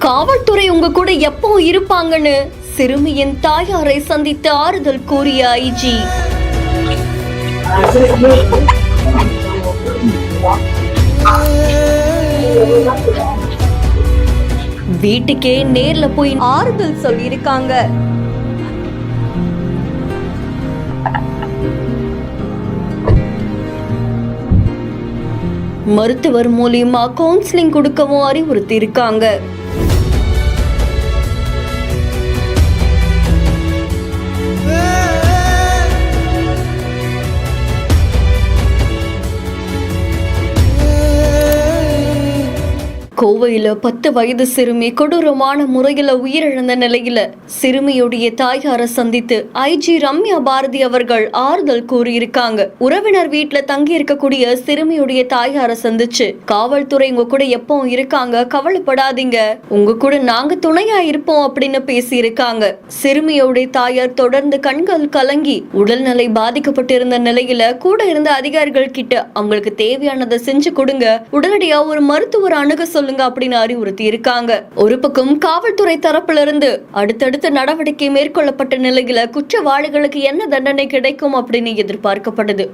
காவல்துறை உங்க கூட எப்போ இருப்பாங்கன்னு சிறுமியின் தாயாரை சந்தித்து ஆறுதல் கூறிய ஐஜி. வீட்டுக்கே நேர்ல போய் ஆறுதல் சொல்லியிருக்காங்க. மருத்துவர் மூலியமா கவுன்சிலிங் கொடுக்கவும் அறிவுறுத்தி இருக்காங்க. கோவையில 10 வயது சிறுமி கொடூரமான முறையில உயிரிழந்த நிலையில சிறுமியுடைய தாயாரை சந்தித்து ஐஜி ரம்யா பாரதி அவர்கள் ஆறுதல் கூறியிருக்காங்க. உறவினர் வீட்டுல தங்கி இருக்கக்கூடிய சிறுமியுடைய தாயாரை சந்திச்சு காவல்துறை உங்க கூட எப்போ இருக்காங்க, கவலைப்படாதீங்க, உங்க கூட நாங்க துணையா இருப்போம் அப்படின்னு பேசி இருக்காங்க. சிறுமியுடைய தாயார் தொடர்ந்து கண்கள் கலங்கி உடல்நிலை பாதிக்கப்பட்டிருந்த நிலையில கூட இருந்த அதிகாரிகள் கிட்ட அவங்களுக்கு தேவையானதை செஞ்சு கொடுங்க, உடனடியா ஒரு மருத்துவர் அணுக சொல்லுங்க அப்படின்னு அறிவுறுத்தி இருக்காங்க. ஒரு பக்கம் காவல்துறை தரப்புல இருந்து அடுத்தடுத்த நடவடிக்கை மேற்கொள்ளப்பட்ட நிலையில குற்றவாளிகளுக்கு என்ன தண்டனை கிடைக்கும் அப்படின்னு எதிர்பார்க்கப்பட்டது.